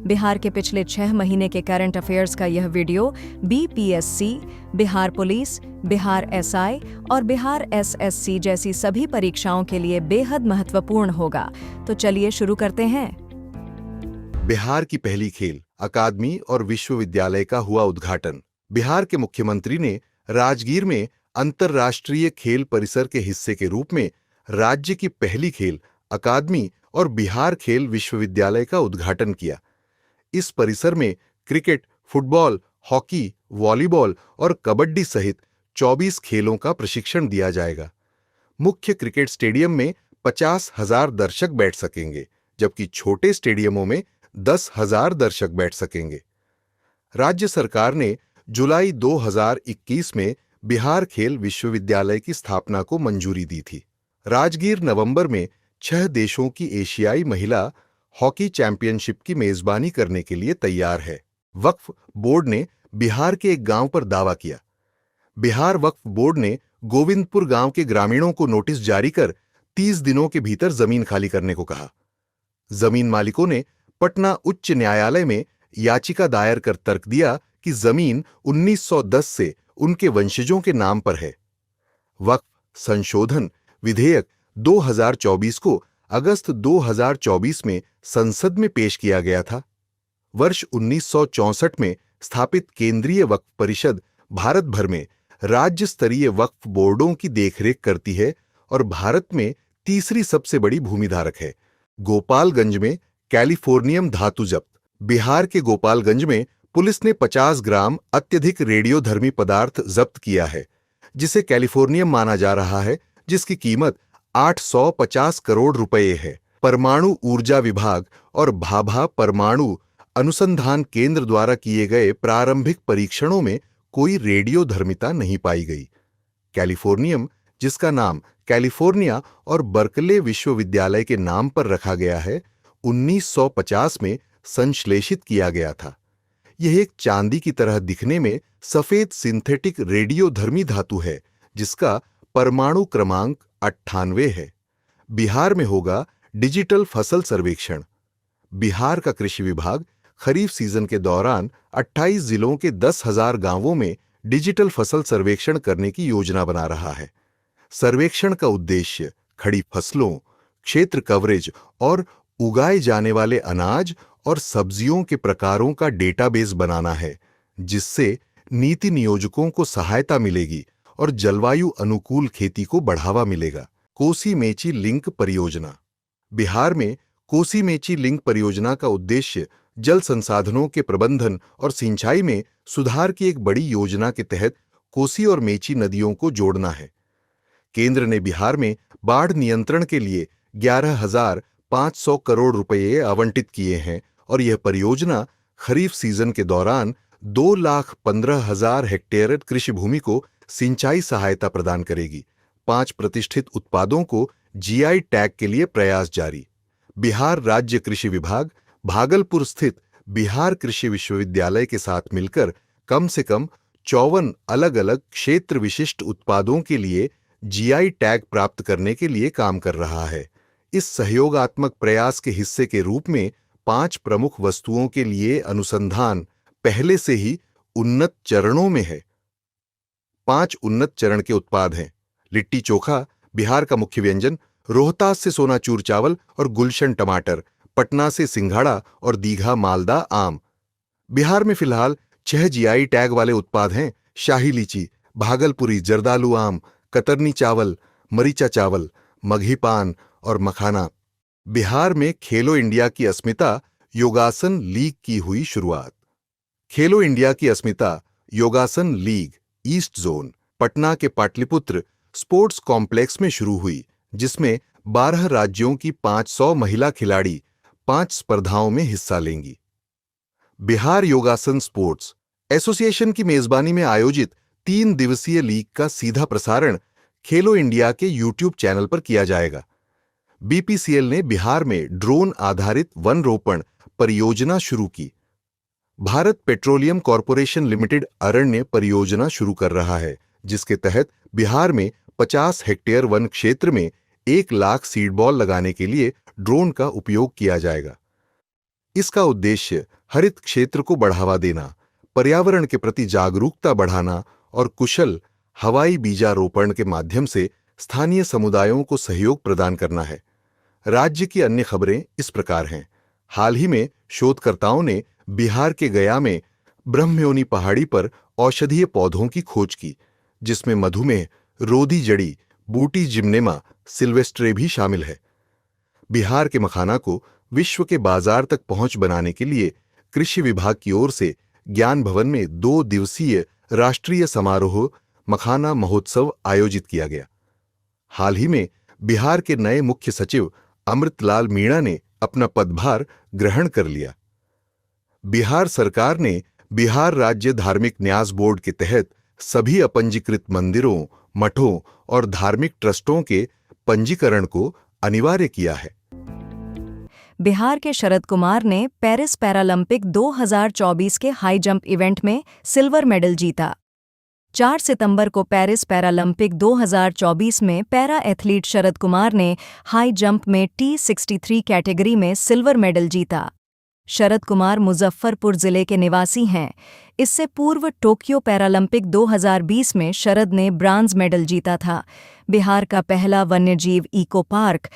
बिहार के पिछले 6 महीने के करंट अफेयर्स का यह video BPSC, Bihar police, Bihar SI और बिहार एसएससी जैसी सभी परीक्षाओं के लिए बेहद महत्वपूर्ण होगा। तो चलिए शुरू करते हैं। बिहार की पहली खेल अकादमी और विश्वविद्यालय का हुआ उद्घाटन। बिहार के मुख्यमंत्री ने राजगीर में अंतर्राष्ट्रीय खेल परिसर के हिस्से के रूप में राज्य की पहली खेल अकादमी और बिहार खेल विश्वविद्यालय का उद्घाटन किया। इस परिसर में क्रिकेट, फुटबॉल, हॉकी, वॉलीबॉल और कबड्डी सहित 24 खेलों का प्रशिक्षण दिया जाएगा। मुख्य क्रिकेट स्टेडियम में 50,000 दर्शक बैठ सकेंगे, जबकि छोटे स्टेडियमों में 10,000 दर्शक बैठ सकेंगे। राज्य सरकार ने जुलाई 2021 में बिहार खेल विश्वविद्यालय की स्थापना को मंजूरी दी थी। राजगीर नवंबर में 6 देशों की एशियाई महिला हॉकी चैंपियनशिप की मेजबानी करने के लिए तैयार है। वक्फ बोर्ड ने बिहार के एक गांव पर दावा किया। बिहार वक्फ बोर्ड ने गोविंदपुर गांव के ग्रामीणों को नोटिस जारी कर 30 दिनों के भीतर जमीन खाली करने को कहा। जमीन मालिकों ने पटना उच्च न्यायालय में याचिका दायर कर तर्क दिया कि जमीन 1910 से उनके वंशजों के नाम पर है। वक्फ संशोधन विधेयक 2024 को अगस्त 2024 में संसद में पेश किया गया था। वर्ष 1964 में स्थापित केंद्रीय वक्फ परिषद भारत भर में राज्य स्तरीय वक्फ बोर्डों की देखरेख करती है और भारत में तीसरी सबसे बड़ी भूमिधारक है। गोपालगंज में कैलिफोर्नियम धातु जब्त। बिहार के गोपालगंज में पुलिस ने 50 ग्राम अत्यधिक रेडियोधर्मी पदार्थ जब्त किया है, जिसे कैलिफोर्नियम माना जा रहा है, जिसकी कीमत 850 करोड़ रुपए है। परमाणु ऊर्जा विभाग और भाभा परमाणु अनुसंधान केंद्र द्वारा किए गए प्रारंभिक परीक्षणों में कोई रेडियोधर्मिता नहीं पाई गई। कैलिफोर्नियम, जिसका नाम कैलिफोर्निया और बर्कले विश्वविद्यालय के नाम पर रखा गया है, 1950 में संश्लेषित किया गया था। यह एक चांदी की तरह दिखने में सफेद सिंथेटिक रेडियोधर्मी धातु है, जिसका परमाणु क्रमांक 98 है। बिहार में होगा डिजिटल फसल सर्वेक्षण। बिहार का कृषि विभाग खरीफ सीजन के दौरान 28 जिलों के 10,000 गांवों में डिजिटल फसल सर्वेक्षण करने की योजना बना रहा है। सर्वेक्षण का उद्देश्य खड़ी फसलों, क्षेत्र कवरेज और उगाए जाने वाले अनाज और सब्जियों के प्रकारों का डेटाबेस बनाना है, जिससे नीति नियोजकों को सहायता मिलेगी और जलवायु अनुकूल खेती को बढ़ावा मिलेगा। कोसी मेची लिंक परियोजना। बिहार में कोसी मेची लिंक परियोजना का उद्देश्य जल संसाधनों के प्रबंधन और सिंचाई में सुधार की एक बड़ी योजना के तहत कोसी और मेची नदियों को जोड़ना है। केंद्र ने बिहार में बाढ़ नियंत्रण के लिए 11,500 करोड़ रुपए आवंटित किए हैं और यह परियोजना खरीफ सीजन के दौरान 2,15,000 हेक्टेयर कृषि भूमि को सिंचाई सहायता प्रदान करेगी। 5 प्रतिष्ठित उत्पादों को जीआई टैग के लिए प्रयास जारी। बिहार राज्य कृषि विभाग भागलपुर स्थित बिहार कृषि विश्वविद्यालय के साथ मिलकर कम से कम 54 अलग-अलग क्षेत्र विशिष्ट उत्पादों के लिए जीआई टैग प्राप्त करने के लिए काम कर रहा है। इस सहयोगात्मक प्रयास के हिस्से के रूप में 5 प्रमुख वस्तुओं के लिए अनुसंधान पहले से ही उन्नत चरणों में है। 5 उन्नत चरण के उत्पाद हैं: लिट्टी चोखा बिहार का मुख्य व्यंजन, रोहतास से सोनाचूर चावल और गुलशन टमाटर, पटना से सिंघाड़ा और दीघा मालदा आम। बिहार में फिलहाल 6 जीआई टैग वाले उत्पाद हैं: शाही लीची, भागलपुरी जर्दालू आम, कतरनी चावल, मरीचा चावल, मगही पान और मखाना। बिहार में खेलो इंडिया की अस्मिता योगासन लीग की हुई शुरुआत। खेलो इंडिया की अस्मिता योगासन लीग ईस्ट जोन पटना के पाटलिपुत्र स्पोर्ट्स कॉम्प्लेक्स में शुरू हुई, जिसमें 12 राज्यों की 500 महिला खिलाड़ी 5 स्पर्धाओं में हिस्सा लेंगी। बिहार योगासन स्पोर्ट्स एसोसिएशन की मेजबानी में आयोजित 3 दिवसीय लीग का सीधा प्रसारण खेलो इंडिया के यूट्यूब चैनल पर किया जाएगा। बीपीसीएल ने बिहार में ड्रोन आधारित वन रोपण परियोजना शुरू की। भारत पेट्रोलियम कॉरपोरेशन लिमिटेड अरण्य परियोजना शुरू कर रहा है, जिसके तहत बिहार में 50 हेक्टेयर वन क्षेत्र में 1 लाख सीड बॉल लगाने के लिए ड्रोन का उपयोग किया जाएगा। इसका उद्देश्य हरित क्षेत्र को बढ़ावा देना, पर्यावरण के प्रति जागरूकता बढ़ाना और कुशल हवाई बीजारोपण के माध्यम से स्थानीय समुदायों को सहयोग प्रदान करना है। राज्य की अन्य खबरें इस प्रकार हैं। हाल ही में शोधकर्ताओं ने बिहार के गया में ब्रह्मयोनी पहाड़ी पर औषधीय पौधों की खोज की, जिसमें मधुमेह रोधी जड़ी बूटी जिम्नेमा सिल्वेस्ट्रे भी शामिल है। बिहार के मखाना को विश्व के बाजार तक पहुंच बनाने के लिए कृषि विभाग की ओर से ज्ञान भवन में 2 दिवसीय राष्ट्रीय समारोह मखाना महोत्सव आयोजित किया गया। हाल ही में बिहार के नए मुख्य सचिव अमृतलाल मीणा ने अपना पदभार ग्रहण कर लिया। बिहार सरकार ने बिहार राज्य धार्मिक न्यास बोर्ड के तहत सभी अपंजीकृत मंदिरों, मठों और धार्मिक ट्रस्टों के पंजीकरण को अनिवार्य किया है। बिहार के शरद कुमार ने पेरिस पैरालंपिक 2024 के हाई जंप इवेंट में सिल्वर मेडल जीता। 4 सितंबर को पेरिस पैरालंपिक 2024 में पैरा एथलीट शरद कुमार ने हाई जंप में T63 कैटेगरी में सिल्वर मेडल जीता। शरद कुमार मुजफ्फरपुर जिले के निवासी हैं। इससे पूर्व टोक्यो पैरालंपिक 2020 में शरद ने ब्रांज मेडल जीता था। बिहार का पहला वन्यजीव इको पार्क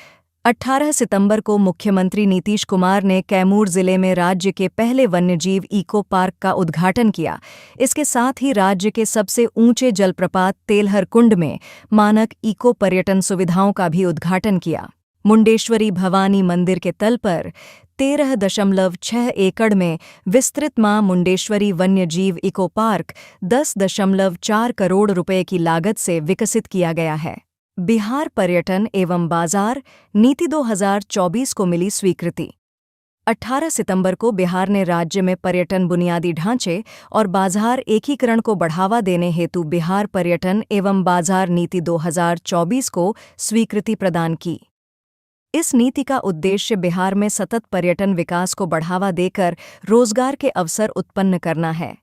18 सितंबर को मुख्यमंत्री नीतीश कुमार ने कैमूर जिले में राज्य के पहले वन्यजीव इको पार्क का उद्घाटन किया। इसके साथ ही राज्य के सबसे ऊंचे जलप्रपात तेलहर कुंड में मानक इको पर्यटन सुविधाओं का भी उद्घाटन किया। मुंडेश्वरी भवानी मंदिर के तल पर 13.6 एकड़ में विस्तृत मां मुंडेश्वरी वन्यजीव इको पार्क 10.4 करोड़ रुपए की लागत से विकसित किया गया है। बिहार पर्यटन एवं बाजार नीति 2024 को मिली स्वीकृति। 18 सितंबर को बिहार ने राज्य में पर्यटन बुनियादी ढांचे और बाजार एकीकरण को बढ़ावा देने हेतु बिहार पर्यटन एवं बाजार नीति 2024 को स्वीकृति प्रदान की। इस नीति का उद्देश्य बिहार में सतत पर्यटन विकास को बढ़ावा देकर रोजगार के अवसर उत्पन्न करना है।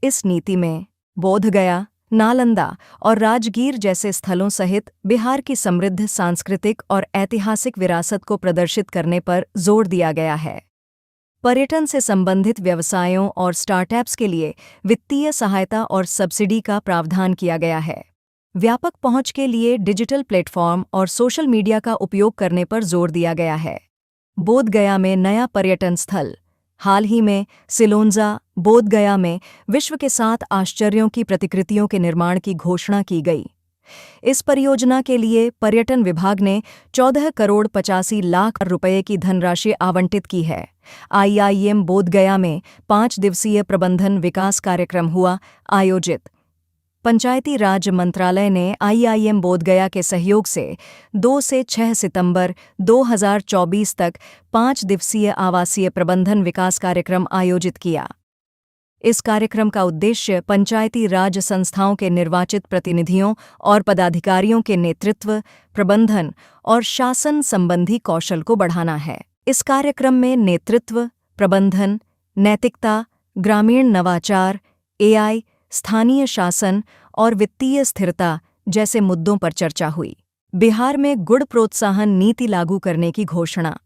इस नीति में बोधगया, नालंदा और राजगीर जैसे स्थलों सहित बिहार की समृद्ध सांस्कृतिक और ऐतिहासिक विरासत को प्रदर्शित करने पर जोर दिया गया है। पर्यटन से संबंधित व्यवसायों और स्टार्टअप्स के लिए वित्तीय सहायता और सब्सिडी का प्रावधान किया गया है। व्यापक पहुंच के लिए डिजिटल प्लेटफॉर्म और सोशल मीडिया का उपयोग करने पर जोर दिया गया है। बोधगया में नया पर्यटन स्थल। हाल ही में सिलोंजा, बोधगया में विश्व के 7 आश्चर्यों की प्रतिकृतियों के निर्माण की घोषणा की गई। इस परियोजना के लिए पर्यटन विभाग ने 14 करोड़ 85 लाख रुपए की धनराशि आवंटित की है। IIM बोधगया में 5 दिवसीय प्रबंधन विकास कार्यक्रम हुआ आयोजित। पंचायती राज मंत्रालय ने IIM बोधगया के सहयोग से 2 से 6 सितंबर 2024 तक 5 दिवसीय आवासीय प्रबंधन विकास कार्यक्रम आयोजित किया। इस कार्यक्रम का उद्देश्य पंचायती राज संस्थाओं के निर्वाचित प्रतिनिधियों और पदाधिकारियों के नेतृत्व, प्रबंधन और शासन संबंधी कौशल को बढ़ाना है। इस कार्यक्रम में नेतृत्व, प्रबंधन, नैतिकता, ग्रामीण नवाचार, AI, स्थानीय शासन और वित्तीय स्थिरता जैसे मुद्दों पर चर्चा हुई। बिहार में गुड़ प्रोत्साहन नीति लागू करने की घोषणा।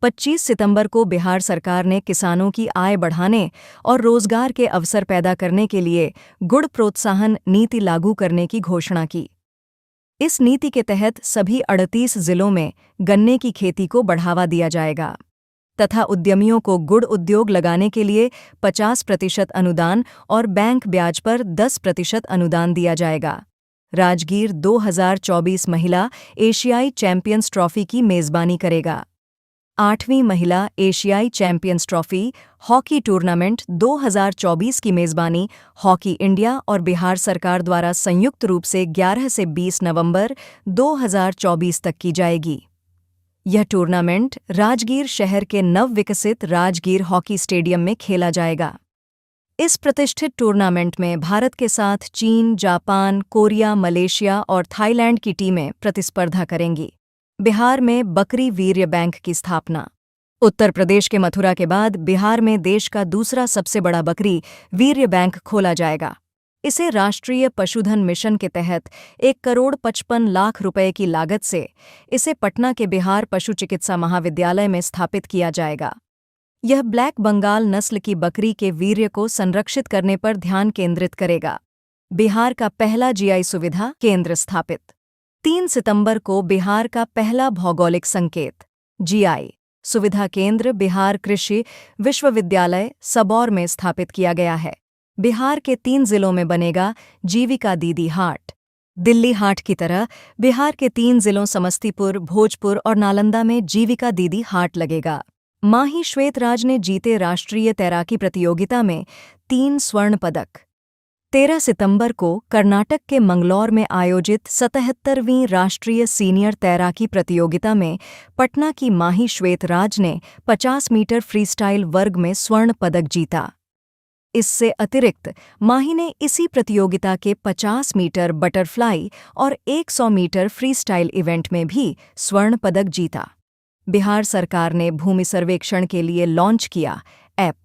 25 सितंबर को बिहार सरकार ने किसानों की आय बढ़ाने और रोजगार के अवसर पैदा करने के लिए गुड़ प्रोत्साहन नीति लागू करने की घोषणा की। इस नीति के तहत सभी 38 जिलों में गन्ने की खेती को बढ़ावा दिया जाएगा तथा उद्यमियों को गुड़ उद्योग लगाने के लिए 50% अनुदान और बैंक ब्याज पर 10% अनुदान दिया जाएगा। राजगीर 2024 महिला एशियाई चैंपियंस ट्रॉफी की मेजबानी करेगा। 8वीं महिला एशियाई चैंपियंस ट्रॉफी हॉकी टूर्नामेंट 2024 की मेजबानी हॉकी इंडिया और बिहार सरकार द्वारा संयुक्त रूप से 11 से 20 नवंबर 2024 तक की जाएगी। यह टूर्नामेंट राजगीर शहर के नवविकसित राजगीर हॉकी स्टेडियम में खेला जाएगा। इस प्रतिष्ठित टूर्नामेंट में भारत के साथ चीन, जापान, कोरिया, मलेशिया और थाईलैंड की टीमें प्रतिस्पर्धा करेंगी। बिहार में बकरी वीर्य बैंक की स्थापना। उत्तर प्रदेश के मथुरा के बाद बिहार में देश का दूसरा सबसे बड़ा बकरी वीर्य बैंक खोला जाएगा। इसे राष्ट्रीय पशुधन मिशन के तहत 1 करोड़ 55 लाख रुपए की लागत से इसे पटना के बिहार पशु चिकित्सा महाविद्यालय में स्थापित किया जाएगा। यह ब्लैक बंगाल नस्ल की बकरी के वीर्य को संरक्षित करने पर ध्यान केंद्रित करेगा। बिहार का पहला जीआई सुविधा केंद्र स्थापित। 3 सितंबर को बिहार का पहला भौगोलिक संकेत जीआई सुविधा केंद्र बिहार कृषि विश्वविद्यालय सबौर में स्थापित किया गया है। बिहार के 3 जिलों में बनेगा जीविका दीदी हाट। दिल्ली हाट की तरह बिहार के 3 जिलों समस्तीपुर, भोजपुर और नालंदा में जीविका दीदी हाट लगेगा। माही श्वेतराज ने जीते राष्ट्रीय तैराकी प्रतियोगिता में 3 स्वर्ण पदक। 13 सितंबर को कर्नाटक के मंगलौर में आयोजित 77वीं राष्ट्रीय सीनियर तैराकी प्रतियोगिता में पटना की माही श्वेतराज ने 50 मीटर फ्रीस्टाइल वर्ग में स्वर्ण पदक जीता। इससे अतिरिक्त माही ने इसी प्रतियोगिता के 50 मीटर बटरफ्लाई और 100 मीटर फ्रीस्टाइल इवेंट में भी स्वर्ण पदक जीता। बिहार सरकार ने भूमि सर्वेक्षण के लिए लॉन्च किया ऐप।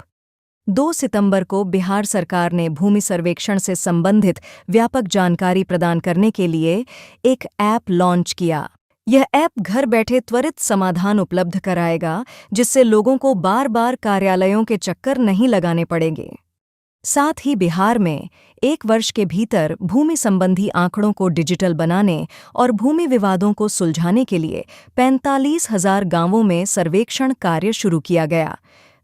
2 सितंबर को बिहार सरकार ने भूमि सर्वेक्षण से संबंधित व्यापक जानकारी प्रदान करने के लिए एक ऐप लॉन्च किया। यह ऐप घर बैठे त्वरित समाधान उपलब्ध कराएगा, जिससे लोगों को बार-बार कार्यालयों के चक्कर नहीं लगाने पड़ेंगे। साथ ही बिहार में 1 वर्ष के भीतर भूमि संबंधी आंकड़ों को डिजिटल बनाने और भूमि विवादों को सुलझाने के लिए 45,000 गांवों में सर्वेक्षण कार्य शुरू किया गया।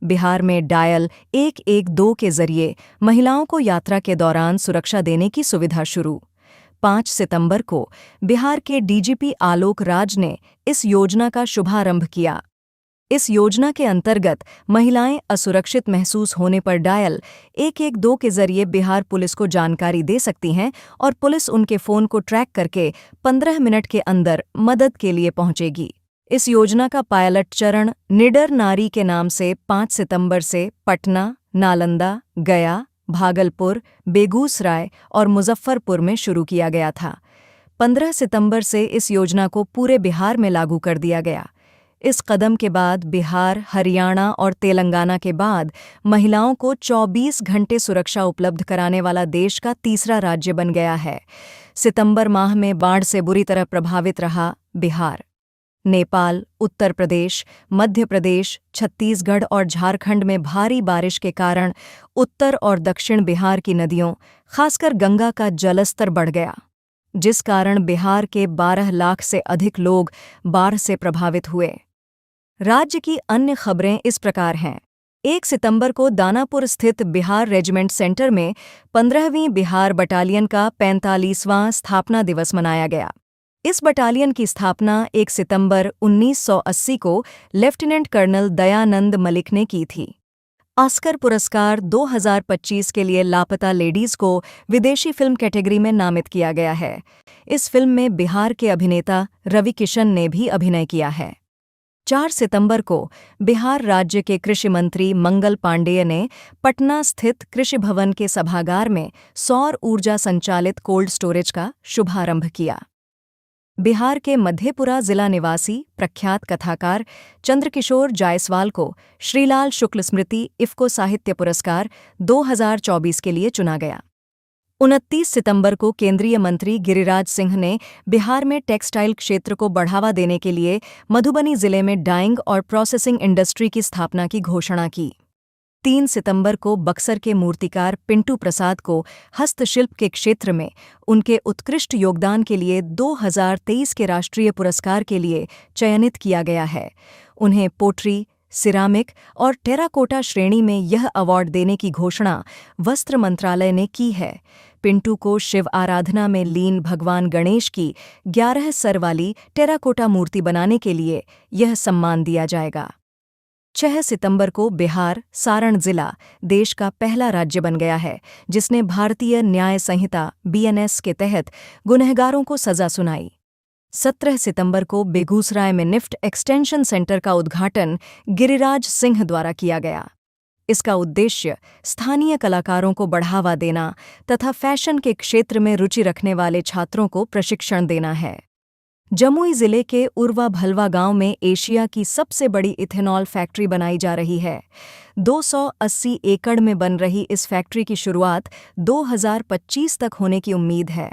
बिहार में डायल 112 के जरिए महिलाओं को यात्रा के दौरान सुरक्षा देने की सुविधा शुरू। 5 सितंबर को बिहार के डीजीपी आलोक राज ने इस योजना का शुभारंभ किया। इस योजना के अंतर्गत महिलाएं असुरक्षित महसूस होने पर डायल 112 के जरिए बिहार पुलिस को जानकारी दे सकती हैं और पुलिस उनके फ़ोन को ट्रैक करके 15 मिनट के अंदर मदद के लिए पहुंचेगी। इस योजना का पायलट चरण निडर नारी के नाम से 5 सितंबर से पटना, नालंदा, गया, भागलपुर, बेगूसराय और मुजफ्फरपुर में शुरू किया गया था। 15 सितंबर से इस योजना को पूरे बिहार में लागू कर दिया गया। इस कदम के बाद बिहार, हरियाणा और तेलंगाना के बाद महिलाओं को 24 घंटे सुरक्षा उपलब्ध कराने वाला देश का तीसरा राज्य बन गया है। सितंबर माह में बाढ़ से बुरी तरह प्रभावित रहा बिहार। नेपाल, उत्तर प्रदेश, मध्य प्रदेश, छत्तीसगढ़ और झारखंड में भारी बारिश के कारण उत्तर और दक्षिण बिहार की नदियों, खासकर गंगा का जलस्तर बढ़ गया, जिस कारण बिहार के 12 लाख से अधिक लोग बाढ़ से प्रभावित हुए। राज्य की अन्य खबरें इस प्रकार हैं। 1 सितंबर को दानापुर स्थित बिहार रेजिमेंट सेंटर में 15वीं बिहार बटालियन का 45वां स्थापना दिवस मनाया गया। इस बटालियन की स्थापना 1 सितंबर 1980 को लेफ्टिनेंट कर्नल दयानंद मलिक ने की थी। ऑस्कर पुरस्कार 2025 के लिए लापता लेडीज को विदेशी फिल्म कैटेगरी में नामित किया गया है। इस फिल्म में बिहार के अभिनेता रवि किशन ने भी अभिनय किया है। 4 सितंबर को बिहार राज्य के कृषि मंत्री मंगल पांडेय ने पटना स्थित कृषि भवन के सभागार में सौर ऊर्जा संचालित कोल्ड स्टोरेज का शुभारंभ किया। बिहार के मधेपुरा जिला निवासी प्रख्यात कथाकार चंद्रकिशोर जायसवाल को श्रीलाल शुक्ल स्मृति इफ़को साहित्य पुरस्कार 2024 के लिए चुना गया। 29 सितंबर को केंद्रीय मंत्री गिरिराज सिंह ने बिहार में टेक्सटाइल क्षेत्र को बढ़ावा देने के लिए मधुबनी जिले में डाइंग और प्रोसेसिंग इंडस्ट्री की स्थापना की घोषणा की। 3 सितंबर को बक्सर के मूर्तिकार पिंटू प्रसाद को हस्तशिल्प के क्षेत्र में उनके उत्कृष्ट योगदान के लिए 2023 के राष्ट्रीय पुरस्कार के लिए चयनित किया गया है। उन्हें पोट्री, सिरामिक और टेराकोटा श्रेणी में यह अवार्ड देने की घोषणा वस्त्र मंत्रालय ने की है। पिंटू को शिव आराधना में लीन भगवान गणेश की 11 सर वाली टेराकोटा मूर्ति बनाने के लिए यह सम्मान दिया जाएगा। 6 सितंबर को बिहार सारण जिला देश का पहला राज्य बन गया है जिसने भारतीय न्याय संहिता BNS के तहत गुनहगारों को सजा सुनाई। 17 सितंबर को बेगूसराय में निफ्ट एक्सटेंशन सेंटर का उद्घाटन गिरिराज सिंह द्वारा किया गया। इसका उद्देश्य स्थानीय कलाकारों को बढ़ावा देना तथा फैशन के क्षेत्र में रुचि रखने वाले छात्रों को प्रशिक्षण देना है। जमुई जिले के उर्वा भलवा गांव में एशिया की सबसे बड़ी इथेनॉल फैक्ट्री बनाई जा रही है। 280 एकड़ में बन रही इस फैक्ट्री की शुरुआत 2025 तक होने की उम्मीद है।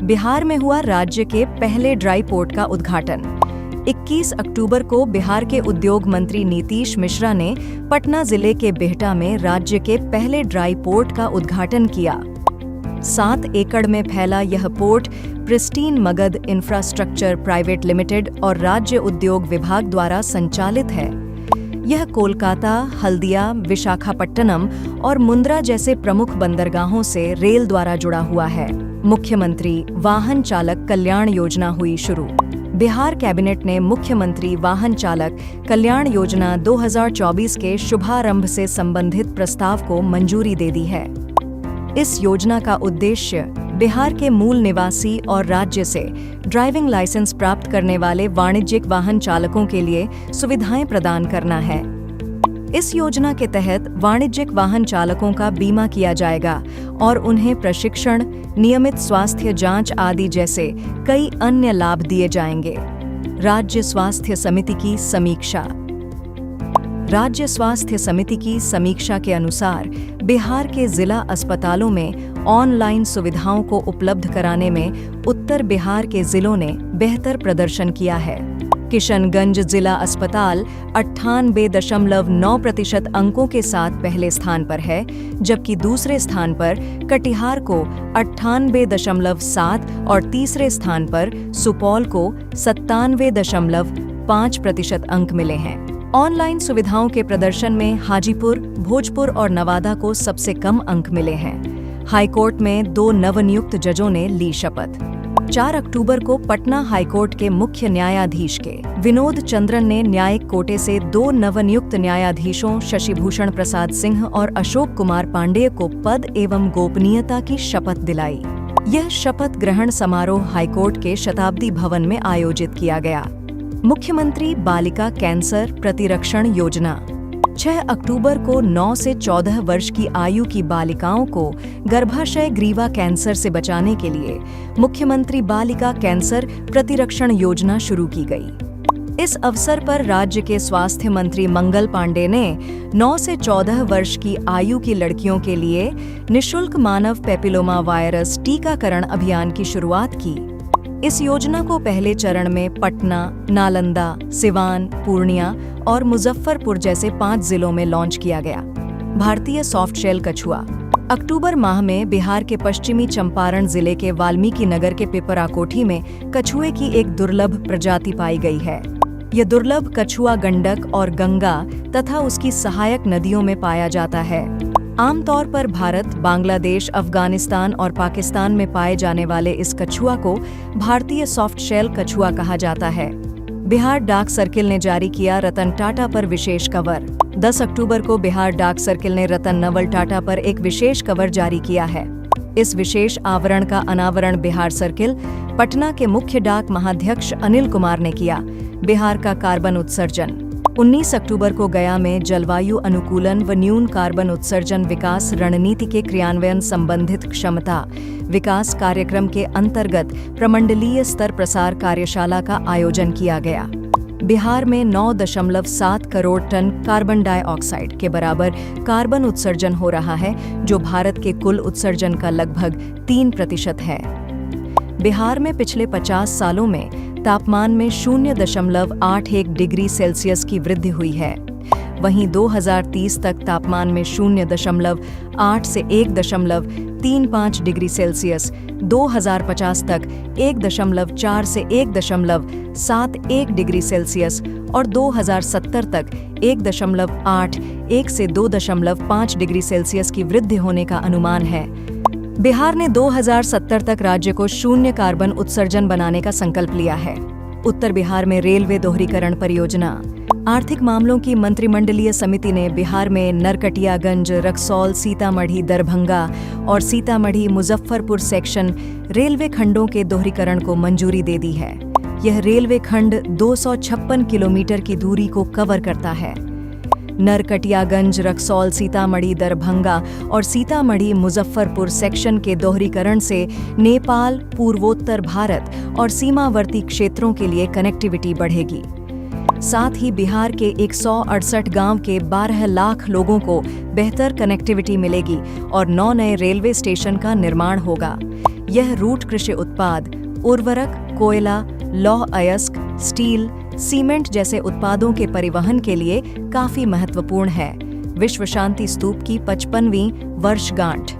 बिहार में हुआ राज्य के पहले ड्राई पोर्ट का उद्घाटन। 21 अक्टूबर को बिहार के उद्योग मंत्री नीतीश मिश्रा ने पटना जिले के बिहटा में राज्य के पहले ड्राई पोर्ट का उद्घाटन किया। 7 एकड़ में फैला यह port pristine Magadh infrastructure private limited और राज्य उद्योग विभाग द्वारा संचालित है। यह कोलकाता, हल्दिया, विशाखापट्टनम और मुंद्रा जैसे प्रमुख बंदरगाहों से रेल द्वारा जुड़ा हुआ है। मुख्यमंत्री वाहन चालक कल्याण योजना हुई शुरू। बिहार कैबिनेट ने मुख्यमंत्री वाहन चालक कल्याण योजना 2024 के शुभारंभ से संबंधित प्रस्ताव को मंजूरी दे दी है। इस योजना का उद्देश्य बिहार के मूल निवासी और राज्य से ड्राइविंग लाइसेंस प्राप्त करने वाले वाणिज्यिक वाहन चालकों के लिए सुविधाएं प्रदान करना है। इस योजना के तहत वाणिज्यिक वाहन चालकों का बीमा किया जाएगा और उन्हें प्रशिक्षण, नियमित स्वास्थ्य जांच आदि जैसे कई अन्य लाभ दिए जाएंगे। राज्य स्वास्थ्य समिति की समीक्षा। राज्य स्वास्थ्य समिति की समीक्षा के अनुसार बिहार के जिला अस्पतालों में ऑनलाइन सुविधाओं को उपलब्ध कराने में उत्तर बिहार के जिलों ने बेहतर प्रदर्शन किया है। किशनगंज जिला अस्पताल 98.9% अंकों के साथ पहले स्थान पर है, जबकि दूसरे स्थान पर कटिहार को 98.7 और तीसरे स्थान पर सुपौल को 97.5% अंक मिले हैं। ऑनलाइन सुविधाओं के प्रदर्शन में हाजीपुर, भोजपुर और नवादा को सबसे कम अंक मिले हैं। हाईकोर्ट में 2 नवनियुक्त जजों ने ली शपथ। 4 अक्टूबर को पटना हाईकोर्ट के मुख्य न्यायाधीश के विनोद चंद्रन ने न्यायिक कोटे से 2 नवनियुक्त न्यायाधीशों शशिभूषण प्रसाद सिंह और अशोक कुमार पांडेय को पद एवं गोपनीयता की शपथ दिलाई। यह शपथ ग्रहण समारोह हाईकोर्ट के शताब्दी भवन में आयोजित किया गया। मुख्यमंत्री बालिका कैंसर प्रतिरक्षण योजना। 6 अक्टूबर को 9 से 14 वर्ष की आयु की बालिकाओं को गर्भाशय ग्रीवा कैंसर से बचाने के लिए मुख्यमंत्री बालिका कैंसर प्रतिरक्षण योजना शुरू की गई। इस अवसर पर राज्य के स्वास्थ्य मंत्री मंगल पांडे ने 9 से 14 वर्ष की आयु की लड़कियों के लिए निःशुल्क मानव पेपिलोमा वायरस टीकाकरण अभियान की शुरुआत की। इस योजना को पहले चरण में पटना, नालंदा, सिवान, पूर्णिया और मुजफ्फरपुर जैसे 5 जिलों में लॉन्च किया गया। भारतीय सॉफ्ट शेल कछुआ। अक्टूबर माह में बिहार के पश्चिमी चंपारण जिले के वाल्मीकि नगर के पिपराकोठी में कछुए की एक दुर्लभ प्रजाति पाई गई है। यह दुर्लभ कछुआ गंडक और गंगा तथा उसकी सहायक नदियों में पाया जाता है। आमतौर पर भारत, बांग्लादेश, अफगानिस्तान और पाकिस्तान में पाए जाने वाले इस कछुआ को भारतीय सॉफ्ट शेल कछुआ कहा जाता है। बिहार डाक सर्किल ने जारी किया रतन टाटा पर विशेष कवर। 10 अक्टूबर को बिहार डाक सर्किल ने रतन नवल टाटा पर एक विशेष कवर जारी किया है। इस विशेष आवरण का अनावरण बिहार सर्किल, पटना के मुख्य डाक महाध्यक्ष अनिल कुमार ने किया। बिहार का कार्बन उत्सर्जन। 19 अक्टूबर को गया में जलवायु अनुकूलन व न्यून कार्बन उत्सर्जन विकास रणनीति के क्रियान्वयन संबंधित क्षमता विकास कार्यक्रम के अंतर्गत प्रमंडलीय स्तर प्रसार कार्यशाला का आयोजन किया गया। बिहार में 9.7 करोड़ टन कार्बन डाइऑक्साइड के बराबर कार्बन उत्सर्जन हो रहा है, जो भारत के कुल उत्सर्जन का लगभग 3% है। बिहार में पिछले 50 सालों में तापमान में 0.81 डिग्री सेल्सियस की वृद्धि हुई है। वहीं 2030 तक तापमान में 0.8 से 1.35 डिग्री सेल्सियस, 2050 तक 1.4 से 1.71 डिग्री सेल्सियस और 2070 तक 1.81 से 2.5 डिग्री सेल्सियस की वृद्धि होने का अनुमान है। बिहार ने 2070 तक राज्य को शून्य कार्बन उत्सर्जन बनाने का संकल्प लिया है। उत्तर बिहार में रेलवे दोहरीकरण परियोजना। आर्थिक मामलों की मंत्रिमंडलीय समिति ने बिहार में नरकटियागंज, रक्सौल, सीतामढ़ी, दरभंगा और सीतामढ़ी मुजफ्फरपुर सेक्शन रेलवे खंडों के दोहरीकरण को मंजूरी दे दी है। यह रेलवे खंड 256 किलोमीटर की दूरी को कवर करता है। नरकटियागंज, रक्सौल, सीतामढ़ी, दरभंगा और सीतामढ़ी मुजफ्फरपुर सेक्शन के दोहरीकरण से नेपाल, पूर्वोत्तर भारत और सीमावर्ती क्षेत्रों के लिए कनेक्टिविटी बढ़ेगी। साथ ही बिहार के 168 गांव के 12 लाख लोगों को बेहतर कनेक्टिविटी मिलेगी और 9 नए रेलवे स्टेशन का निर्माण होगा। यह रूट कृषि उत्पाद, उर्वरक, कोयला, लौह अयस्क, स्टील, सीमेंट जैसे उत्पादों के परिवहन के लिए काफी महत्वपूर्ण है। विश्व शांति स्तूप की 55वीं वर्षगांठ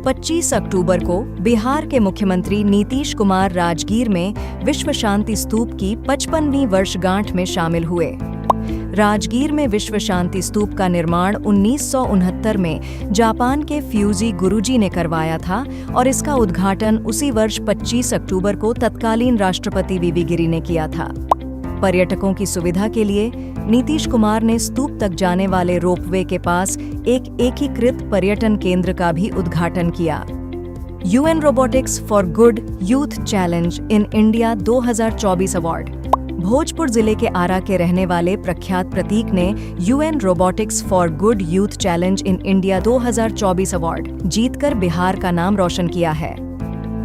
25 अक्टूबर को बिहार के मुख्यमंत्री नीतीश कुमार राजगीर में विश्व शांति स्तूप की 55वीं वर्षगांठ में शामिल हुए। राजगीर में विश्व शांति स्तूप का निर्माण 1969 में जापान के फ्यूजी गुरुजी ने करवाया था और इसका उद्घाटन उसी वर्ष 25 अक्टूबर को तत्कालीन राष्ट्रपति वीवी गिरि ने किया था। पर्यटकों की सुविधा के लिए नीतीश कुमार ने स्तूप तक जाने वाले रोपवे के पास एक एकीकृत पर्यटन केंद्र का भी उद्घाटन किया। UN robotics for good youth challenge in India 2024 award. Bhojpur जिले के आरा के रहने वाले प्रख्यात प्रतीक ने UN robotics for good youth challenge in India 2024 award जीतकर बिहार का नाम रोशन किया है।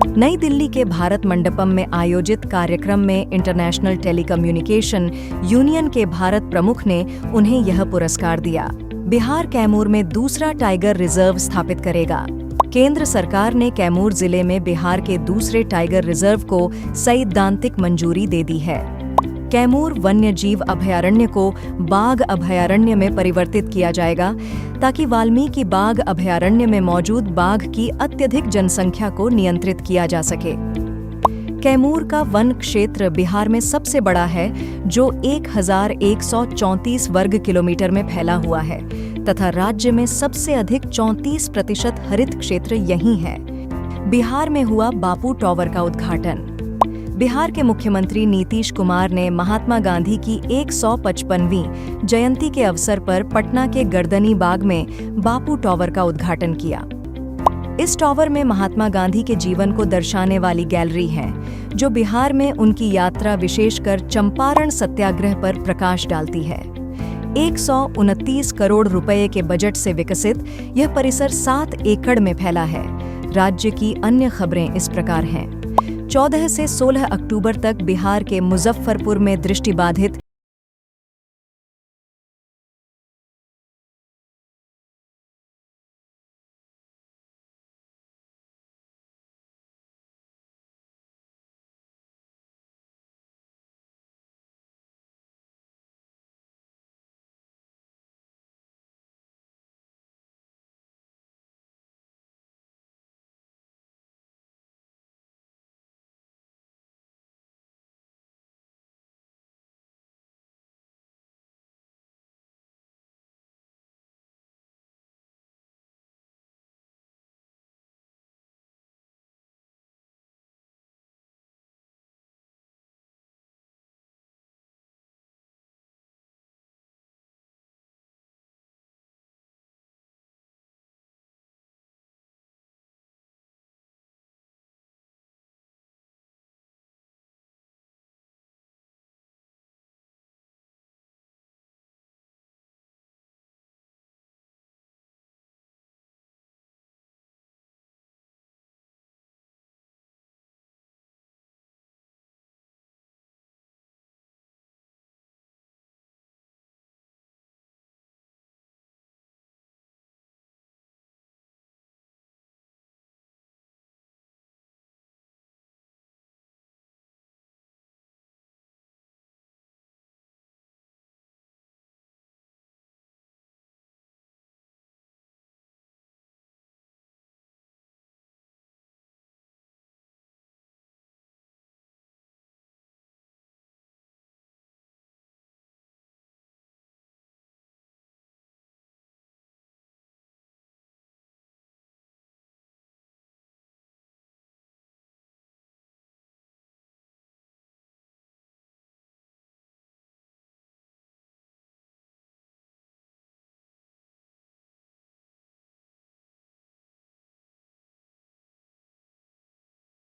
नई दिल्ली के भारत मंडपम में आयोजित कार्यक्रम में इंटरनेशनल टेलीकम्युनिकेशन यूनियन के भारत प्रमुख ने उन्हें यह पुरस्कार दिया। बिहार कैमूर में दूसरा टाइगर रिजर्व स्थापित करेगा। केंद्र सरकार ने कैमूर जिले में बिहार के दूसरे टाइगर रिजर्व को सैद्धांतिक मंजूरी दे दी है। कैमूर वन्यजीव अभयारण्य को बाघ अभयारण्य में परिवर्तित किया जाएगा ताकि वाल्मीकि बाघ अभयारण्य में मौजूद बाघ की अत्यधिक जनसंख्या को नियंत्रित किया जा सके। कैमूर का वन क्षेत्र बिहार में सबसे बड़ा है, जो 1134 वर्ग किलोमीटर में फैला हुआ है तथा राज्य में सबसे अधिक 34% हरित क्षेत्र यहीं है। बिहार में हुआ बापू टावर का उद्घाटन। बिहार के मुख्यमंत्री नीतीश कुमार ने महात्मा गांधी की 155वीं जयंती के अवसर पर पटना के गर्दनी बाग में बापू टावर का उद्घाटन किया। इस टावर में महात्मा गांधी के जीवन को दर्शाने वाली गैलरी है, जो बिहार में उनकी यात्रा विशेषकर चंपारण सत्याग्रह पर प्रकाश डालती है। 129 करोड़ रुपए के बजट से विकसित यह परिसर 7 एकड़ में फैला है। राज्य की अन्य खबरें इस प्रकार हैं। 14 से 16 अक्टूबर तक बिहार के मुजफ्फरपुर में दृष्टिबाधित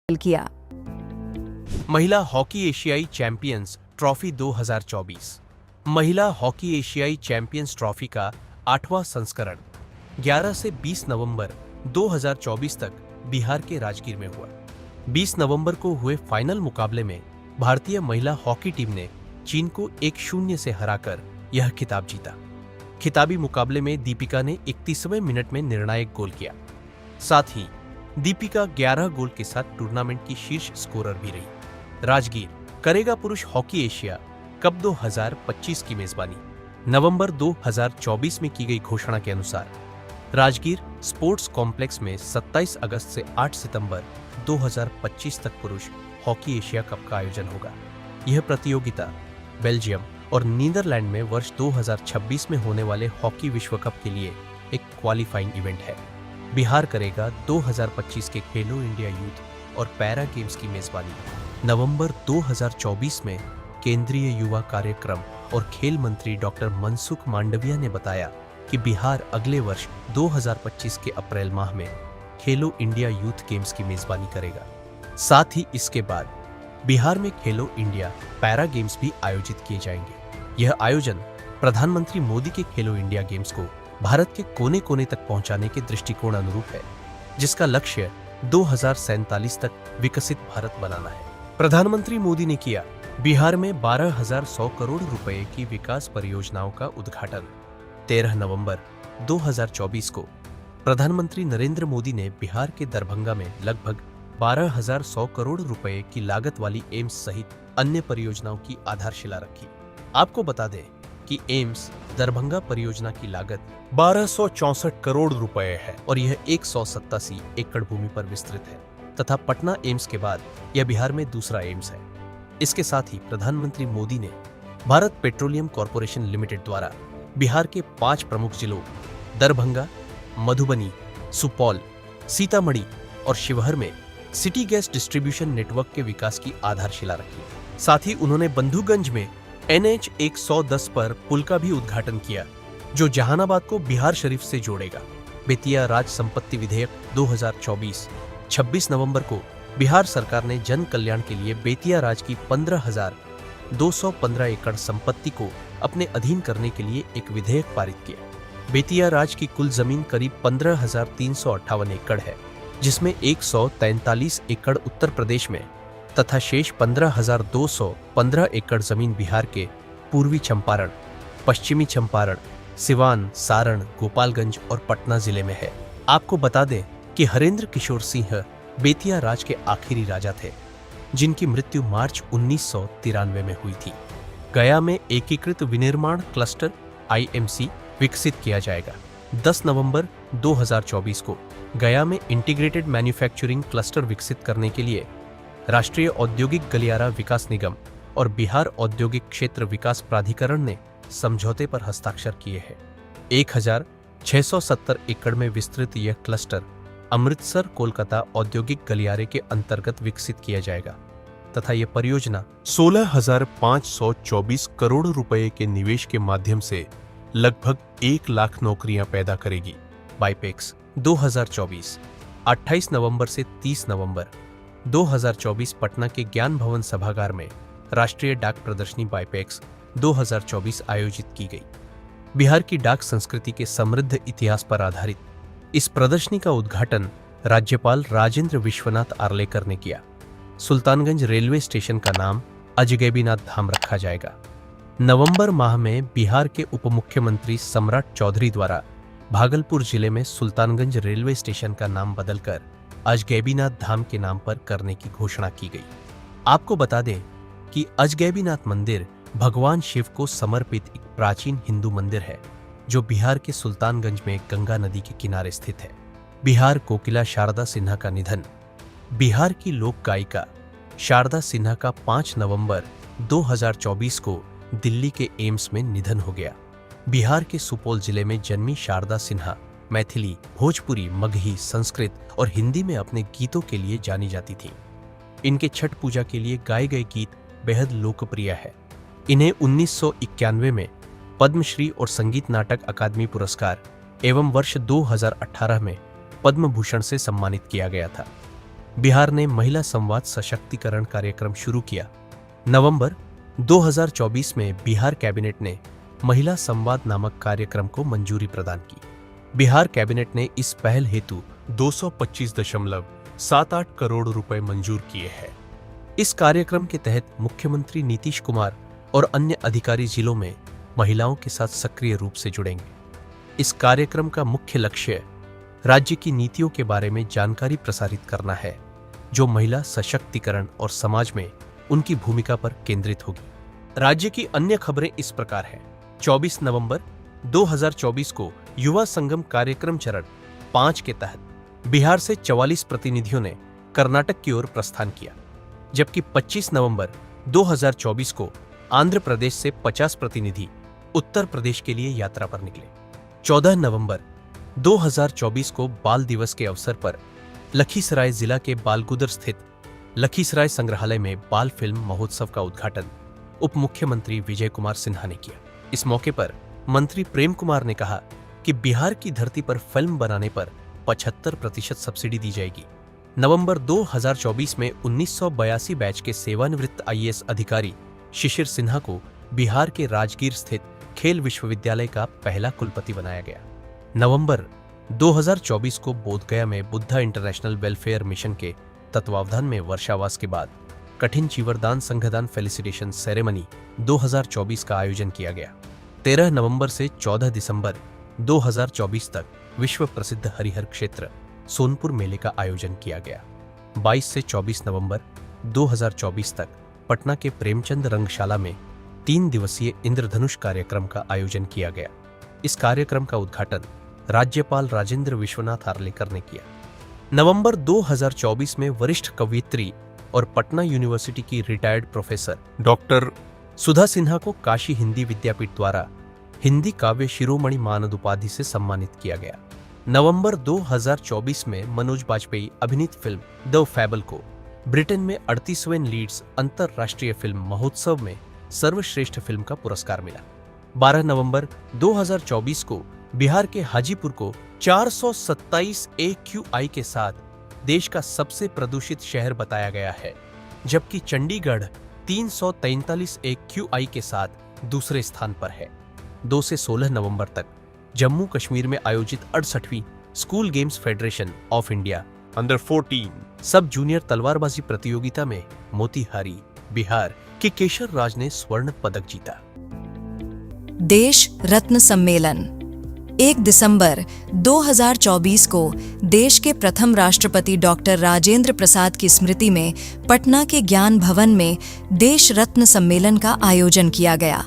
किया। महिला हॉकी एशियाई चैंपियंस ट्रॉफी 2024। महिला हॉकी एशियाई चैंपियंस ट्रॉफी का 8वां संस्करण 11 से 20 नवंबर 2024 तक बिहार के राजगीर में हुआ। 20 नवंबर को हुए फाइनल मुकाबले में भारतीय महिला हॉकी टीम ने चीन को 1-0 से हराकर यह खिताब जीता। खिताबी मुकाबले में दीपिका ने 31वें मिनट में निर्णायक गोल किया। साथ ही दीपिका 11 गोल के साथ टूर्नामेंट की शीर्ष स्कोरर भी रही। राजगीर करेगा पुरुष हॉकी एशिया कप 2025 की मेजबानी। नवंबर 2024 में की गई घोषणा के अनुसार राजगीर स्पोर्ट्स कॉम्प्लेक्स में 27 अगस्त से 8 सितंबर 2025 तक पुरुष हॉकी एशिया कप का आयोजन होगा। यह प्रतियोगिता बेल्जियम और नीदरलैंड में वर्ष 2026 में होने वाले हॉकी विश्व कप के लिए एक क्वालिफाइंग इवेंट है। बिहार करेगा 2025 के खेलो इंडिया यूथ और पैरा गेम्स की मेजबानी। नवंबर 2024 में केंद्रीय युवा कार्यक्रम और खेल मंत्री डॉक्टर मनसुख मांडविया ने बताया कि बिहार अगले वर्ष 2025 के अप्रैल माह में खेलो इंडिया यूथ गेम्स की मेजबानी करेगा। साथ ही इसके बाद बिहार में खेलो इंडिया पैरा गेम्स भी आयोजित किए जाएंगे। यह आयोजन प्रधानमंत्री मोदी के खेलो इंडिया गेम्स को भारत के कोने कोने तक पहुंचाने के दृष्टिकोण अनुरूप है, जिसका लक्ष्य 2047 तक विकसित भारत बनाना है। प्रधानमंत्री मोदी ने किया बिहार में 12,100 करोड़ रुपए की विकास परियोजनाओं का उद्घाटन। 13 नवंबर 2024 को प्रधानमंत्री नरेंद्र मोदी ने बिहार के दरभंगा में लगभग 12,100 करोड़ रुपए की लागत वाली एम्स सहित अन्य परियोजनाओं की आधारशिला रखी। आपको बता दें कि एम्स दरभंगा परियोजना की लागत 1264 करोड़ रुपए है और यह 187 एकड़ भूमि पर विस्तृत है तथा पटना एम्स के बाद यह बिहार में दूसरा एम्स है। इसके साथ ही प्रधानमंत्री मोदी ने भारत पेट्रोलियम कॉर्पोरेशन लिमिटेड द्वारा बिहार के 5 प्रमुख जिलों दरभंगा, मधुबनी, सुपौल, सीतामढ़ी और शिवहर में सिटी गैस डिस्ट्रीब्यूशन नेटवर्क के विकास की आधारशिला रखी। साथ ही उन्होंने बंधुगंज में NH 110 पर पुल का भी उद्घाटन किया, जो जहानाबाद को बिहार शरीफ से जोड़ेगा। बेतिया राज संपत्ति विधेयक 2024 26 नवंबर को बिहार सरकार ने जन कल्याण के लिए बेतिया राज की 15,215 एकड़ संपत्ति को अपने अधीन करने के लिए एक विधेयक पारित किया। बेतिया राज की कुल जमीन करीब 15,358 एकड़ है, जिसमें 143 एकड़ उत्तर प्रदेश में तथा शेष 15,215 एकड़ जमीन बिहार के पूर्वी चंपारण, पश्चिमी चंपारण, सिवान, सारण, गोपालगंज और पटना जिले में है। आपको बता दें कि हरेंद्र किशोर सिंह बेतिया राज के आखिरी राजा थे, जिनकी मृत्यु मार्च 1993 में हुई थी। गया में एकीकृत विनिर्माण क्लस्टर IMC विकसित किया जाएगा। 10 नवंबर 2024 को गया में इंटीग्रेटेड मैन्युफैक्चरिंग क्लस्टर विकसित करने के लिए राष्ट्रीय औद्योगिक गलियारा विकास निगम और बिहार औद्योगिक क्षेत्र विकास प्राधिकरण ने समझौते पर हस्ताक्षर किए हैं। 1,670 एकड़ में विस्तृत यह क्लस्टर अमृतसर कोलकाता औद्योगिक गलियारे के अंतर्गत विकसित किया जाएगा तथा यह परियोजना 16,524 करोड़ रुपए के निवेश के माध्यम से लगभग 1 लाख नौकरियां पैदा करेगी। बाइपेक्स 2024 28 नवंबर से 30 नवंबर 2024 पटना के ज्ञान भवन सभागार में राष्ट्रीय डाक प्रदर्शनी बाइपेक्स 2024 आयोजित की गई। बिहार की डाक संस्कृति के समृद्ध इतिहास पर आधारित इस प्रदर्शनी का उद्घाटन राज्यपाल राजेंद्र विश्वनाथ आर्लेकर ने किया। सुल्तानगंज रेलवे स्टेशन का नाम अजगैबीनाथ धाम रखा जाएगा। नवंबर माह में बिहार के उप मुख्यमंत्री सम्राट चौधरी द्वारा भागलपुर जिले में सुल्तानगंज रेलवे स्टेशन का नाम बदलकर अजगैबीनाथ धाम के नाम पर करने की घोषणा की गई। आपको बता दें कि अजगैबीनाथ मंदिर भगवान शिव को समर्पित एक प्राचीन हिंदू मंदिर है, जो बिहार के सुल्तानगंज में गंगा नदी के किनारे स्थित है। बिहार कोकिला शारदा सिन्हा का निधन। बिहार की लोक गायिका शारदा सिन्हा का 5 नवंबर 2024 को दिल्ली के एम्स में निधन हो गया। बिहार के सुपौल जिले में जन्मी शारदा सिन्हा मैथिली, भोजपुरी, मगही, संस्कृत और हिंदी में अपने गीतों के लिए जानी जाती थी। इनके छठ पूजा के लिए गाए गए गीत बेहद लोकप्रिय है। इन्हें 1991 में पद्मश्री और संगीत नाटक अकादमी पुरस्कार एवं वर्ष 2018 में पद्म भूषण से सम्मानित किया गया था। बिहार ने महिला संवाद सशक्तिकरण कार्यक्रम शुरू किया। नवंबर 2024 में बिहार कैबिनेट ने महिला संवाद नामक कार्यक्रम को मंजूरी प्रदान की। बिहार कैबिनेट ने इस पहल हेतु 225.78 करोड़ रुपए मंजूर किए हैं। इस कार्यक्रम के तहत मुख्यमंत्री नीतीश कुमार और अन्य अधिकारी जिलों में महिलाओं के साथ सक्रिय रूप से जुड़ेंगे। इस कार्यक्रम का मुख्य लक्ष्य राज्य की नीतियों के बारे में जानकारी प्रसारित करना है, जो महिला सशक्तिकरण और समाज में उनकी भूमिका पर केंद्रित होगी। राज्य की अन्य खबरें इस प्रकार हैं। 24 नवंबर 2024 को युवा संगम कार्यक्रम चरण 5 के तहत बिहार से 44 प्रतिनिधियों ने कर्नाटक की ओर प्रस्थान किया, जबकि 25 नवंबर 2024 को आंध्र प्रदेश से 50 प्रतिनिधि उत्तर प्रदेश के लिए यात्रा पर निकले। 14 नवंबर 2024 को बाल दिवस के अवसर पर लखीसराय जिला के बालगुदर स्थित लखीसराय संग्रहालय में बाल फिल्म महोत्सव का उद्घाटन उप मुख्यमंत्री विजय कुमार सिन्हा ने किया। इस मौके पर मंत्री प्रेम कुमार ने कहा कि बिहार की धरती पर फिल्म बनाने पर 75% सब्सिडी दी जाएगी। नवंबर 2024 में 1982 बैच के सेवानिवृत्त IAS अधिकारी शिशिर सिन्हा को बिहार के राजगीर स्थित खेल विश्वविद्यालय का पहला कुलपति बनाया गया। नवंबर 2024 को बोधगया में बुद्धा इंटरनेशनल वेलफेयर मिशन के तत्वावधान में वर्षावास के बाद कठिन चीवरदान संघदान फेलिसिटेशन सेरेमनी 2024 का आयोजन किया गया। 13 नवंबर से 14 दिसंबर 2024 तक विश्व प्रसिद्ध हरिहर क्षेत्र सोनपुर मेले का आयोजन किया गया। 22 से 24 नवंबर 2024 तक पटना के प्रेमचंद रंगशाला में 3 दिवसीय इंद्रधनुष कार्यक्रम का आयोजन किया गया। इस कार्यक्रम का उद्घाटन राज्यपाल राजेंद्र विश्वनाथ आर्लेकर ने किया। नवंबर 2024 में वरिष्ठ कवयित्री और पटना यूनिवर्सिटी की रिटायर्ड प्रोफेसर डॉक्टर सुधा सिन्हा को काशी हिंदी विद्यापीठ द्वारा हिंदी काव्य शिरोमणि मानद उपाधि से सम्मानित किया गया। नवंबर 2024 में मनोज बाजपेयी अभिनीत फिल्म द फैबल को ब्रिटेन में 38वें लीड्स अंतरराष्ट्रीय फिल्म महोत्सव में सर्वश्रेष्ठ फिल्म का पुरस्कार मिला। 12 नवंबर 2024 को बिहार के हाजीपुर को 427 AQI के साथ देश का सबसे प्रदूषित शहर बताया गया है, जबकि चंडीगढ़ 343 AQI के साथ दूसरे स्थान पर है। 2 से 16 नवंबर तक जम्मू कश्मीर में आयोजित 68वीं school games federation of India under 14 sub junior तलवारबाजी प्रतियोगिता में मोतीहारी बिहार के केशर राज ने स्वर्ण पदक जीता। देश रत्न सम्मेलन 1 दिसंबर 2024 को देश के प्रथम राष्ट्रपति डॉक्टर राजेंद्र प्रसाद की स्मृति में पटना के ज्ञान भवन में देश रत्न सम्मेलन का आयोजन किया गया।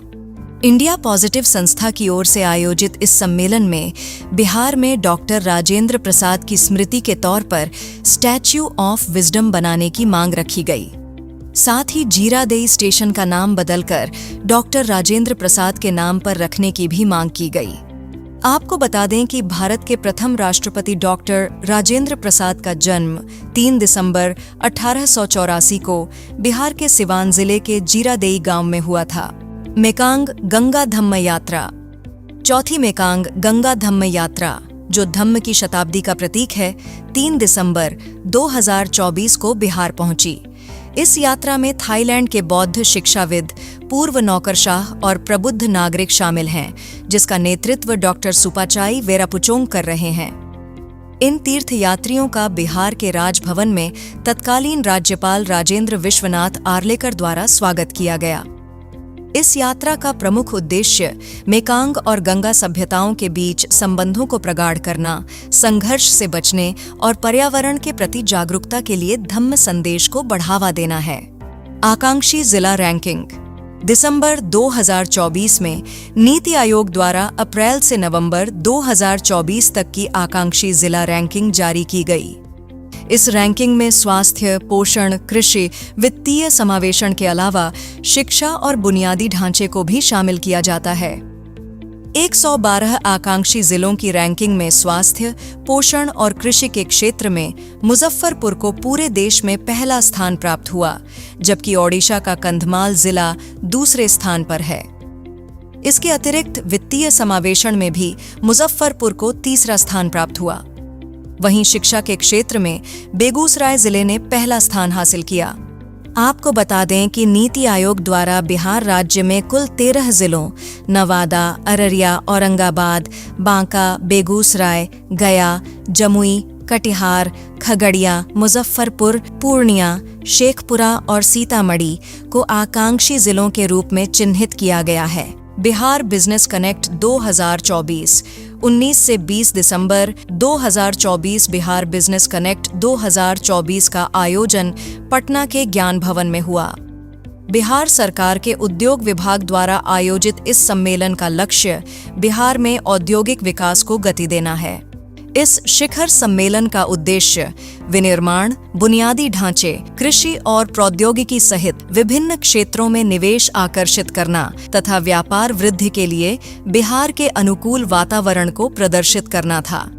इंडिया पॉजिटिव संस्था की ओर से आयोजित इस सम्मेलन में बिहार में डॉक्टर राजेंद्र प्रसाद की स्मृति के तौर पर स्टैच्यू ऑफ विजडम बनाने की मांग रखी गई। साथ ही जीरादेई स्टेशन का नाम बदलकर डॉक्टर राजेंद्र प्रसाद के नाम पर रखने की भी मांग की गई। आपको बता दें कि भारत के प्रथम राष्ट्रपति डॉक्टर राजेंद्र प्रसाद का जन्म 3 दिसंबर 1884 को बिहार के सिवान जिले के जीरादेई गांव में हुआ था। मेकांग गंगा धम्म यात्रा। चौथी मेकांग गंगा धम्म यात्रा, जो धम्म की शताब्दी का प्रतीक है, 3 दिसंबर 2024 को बिहार पहुंची। इस यात्रा में थाईलैंड के बौद्ध शिक्षाविद, पूर्व नौकरशाह और प्रबुद्ध नागरिक शामिल हैं, जिसका नेतृत्व डॉक्टर सुपाचाई वेरापुचोंग कर रहे हैं। इन तीर्थयात्रियों का बिहार के राजभवन में तत्कालीन राज्यपाल राजेंद्र विश्वनाथ आर्लेकर द्वारा स्वागत किया गया। इस यात्रा का प्रमुख उद्देश्य मेकांग और गंगा सभ्यताओं के बीच संबंधों को प्रगाढ़ करना, संघर्ष से बचने और पर्यावरण के प्रति जागरूकता के लिए धम्म संदेश को बढ़ावा देना है। आकांक्षी जिला रैंकिंग। दिसंबर 2024 में नीति आयोग द्वारा अप्रैल से नवंबर 2024 तक की आकांक्षी जिला रैंकिंग जारी की गई। इस रैंकिंग में स्वास्थ्य, पोषण, कृषि, वित्तीय समावेशन के अलावा शिक्षा और बुनियादी ढांचे को भी शामिल किया जाता है। 112 आकांक्षी जिलों की रैंकिंग में स्वास्थ्य, पोषण और कृषि के क्षेत्र में मुजफ्फरपुर को पूरे देश में पहला स्थान प्राप्त हुआ, जबकि ओडिशा का कंधमाल जिला दूसरे स्थान पर है। इसके अतिरिक्त वित्तीय समावेशन में भी मुजफ्फरपुर को तीसरा स्थान प्राप्त हुआ। वहीं शिक्षा के क्षेत्र में बेगूसराय जिले ने पहला स्थान हासिल किया। आपको बता दें कि नीति आयोग द्वारा बिहार राज्य में कुल 13 जिलों नवादा, अररिया, औरंगाबाद, बांका, बेगूसराय, गया, जमुई, कटिहार, खगड़िया, मुजफ्फरपुर, पूर्णिया, शेखपुरा और सीतामढ़ी को आकांक्षी जिलों के रूप में चिन्हित किया गया है। बिहार बिजनेस कनेक्ट 2024 19 से 20 दिसंबर 2024 बिहार बिजनेस कनेक्ट 2024 का आयोजन पटना के ज्ञान भवन में हुआ। बिहार सरकार के उद्योग विभाग द्वारा आयोजित इस सम्मेलन का लक्ष्य बिहार में औद्योगिक विकास को गति देना है। इस शिखर सम्मेलन का उद्देश्य विनिर्माण, बुनियादी ढांचे, कृषि और प्रौद्योगिकी सहित विभिन्न क्षेत्रों में निवेश आकर्षित करना तथा व्यापार वृद्धि के लिए बिहार के अनुकूल वातावरण को प्रदर्शित करना था।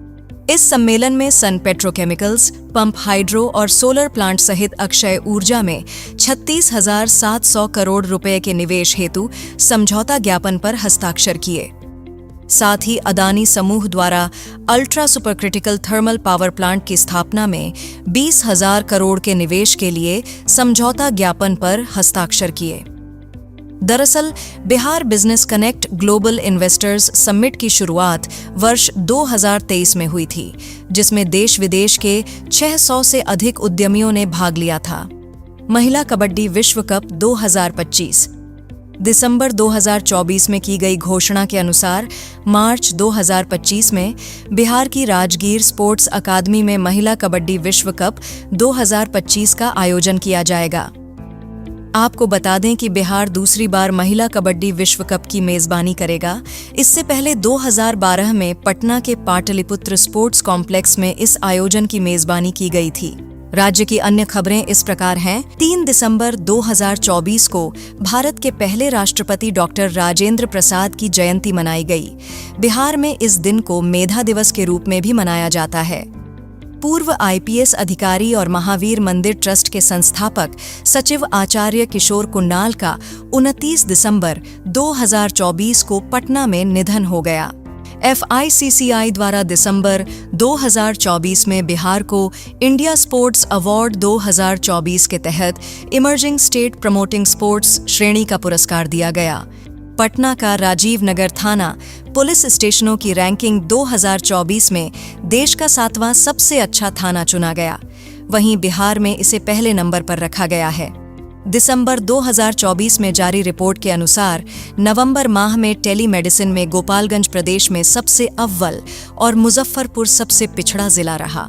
इस सम्मेलन में सन पेट्रोकेमिकल्स, पंप हाइड्रो और सोलर प्लांट सहित अक्षय ऊर्जा में 36,700 करोड़ रुपए के निवेश हेतु समझौता ज्ञापन पर हस्ताक्षर किए। साथ ही अदानी समूह द्वारा ultra supercritical thermal power plant की स्थापना में 20,000 करोड़ के निवेश के लिए समझौता ज्ञापन पर हस्ताक्षर किए। दरअसल Bihar business connect global investors summit की शुरुआत वर्ष 2023 में हुई थी, जिसमें देश विदेश के 600 से अधिक उद्यमियों ने भाग लिया था। महिला कबड्डी विश्व कप 2025 दिसंबर 2024 में की गई घोषणा के अनुसार मार्च 2025 में बिहार की राजगीर स्पोर्ट्स अकादमी में महिला कबड्डी विश्व कप 2025 का आयोजन किया जाएगा। आपको बता दें कि बिहार दूसरी बार महिला कबड्डी विश्व कप की मेजबानी करेगा। इससे पहले 2012 में पटना के पाटलिपुत्र स्पोर्ट्स कॉम्प्लेक्स में इस आयोजन की मेजबानी की गई थी। राज्य की अन्य खबरें इस प्रकार हैं। 3 दिसंबर 2024 को भारत के पहले राष्ट्रपति डॉक्टर राजेंद्र प्रसाद की जयंती मनाई गई। बिहार में इस दिन को मेधा दिवस के रूप में भी मनाया जाता है। पूर्व आईपीएस अधिकारी और महावीर मंदिर ट्रस्ट के संस्थापक सचिव आचार्य किशोर कुंडाल का 29 दिसंबर 2024 को पटना में निधन हो गया। FICCI द्वारा दिसंबर 2024 में बिहार को इंडिया स्पोर्ट्स अवार्ड 2024 के तहत इमर्जिंग स्टेट प्रमोटिंग स्पोर्ट्स श्रेणी का पुरस्कार दिया गया। पटना का राजीव नगर थाना पुलिस स्टेशनों की रैंकिंग 2024 में देश का 7वां सबसे अच्छा थाना चुना गया। वहीं बिहार में इसे पहले नंबर पर रखा गया है। दिसंबर 2024 में जारी रिपोर्ट के अनुसार नवंबर माह में टेलीमेडिसिन में गोपालगंज प्रदेश में सबसे अव्वल और मुजफ्फरपुर सबसे पिछड़ा जिला रहा।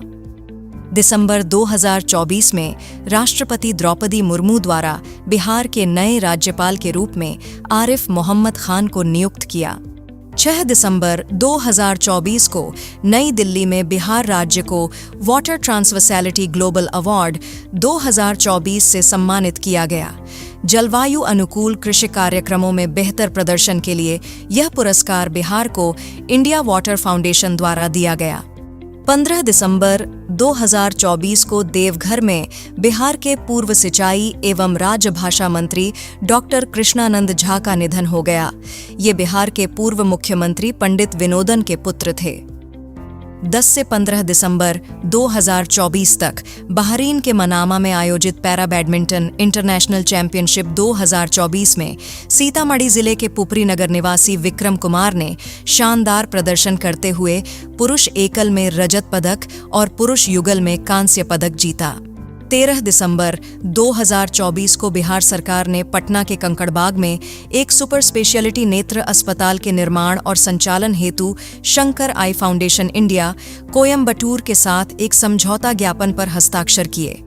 दिसंबर 2024 में राष्ट्रपति द्रौपदी मुर्मू द्वारा बिहार के नए राज्यपाल के रूप में आरिफ मोहम्मद खान को नियुक्त किया। 6 दिसंबर 2024 को नई दिल्ली में बिहार राज्य को वाटर ट्रांसवर्सैलिटी ग्लोबल अवार्ड 2024 से सम्मानित किया गया। जलवायु अनुकूल कृषि कार्यक्रमों में बेहतर प्रदर्शन के लिए यह पुरस्कार बिहार को इंडिया वाटर फाउंडेशन द्वारा दिया गया। 15 दिसंबर 2024 को देवघर में बिहार के पूर्व सिंचाई एवं राजभाषा मंत्री डॉक्टर कृष्णानंद झा का निधन हो गया। ये बिहार के पूर्व मुख्यमंत्री पंडित विनोदन के पुत्र थे। 10 से 15 दिसंबर 2024 तक बहरीन के मनामा में आयोजित पैरा बैडमिंटन इंटरनेशनल चैंपियनशिप 2024 में सीतामढ़ी जिले के पुपरी नगर निवासी विक्रम कुमार ने शानदार प्रदर्शन करते हुए पुरुष एकल में रजत पदक और पुरुष युगल में कांस्य पदक जीता। 13 दिसंबर 2024 को बिहार सरकार ने पटना के कंकड़बाग में एक सुपर स्पेशलिटी नेत्र अस्पताल के निर्माण और संचालन हेतु शंकर आई फाउंडेशन इंडिया कोयम्बटूर के साथ एक समझौता ज्ञापन पर हस्ताक्षर किए।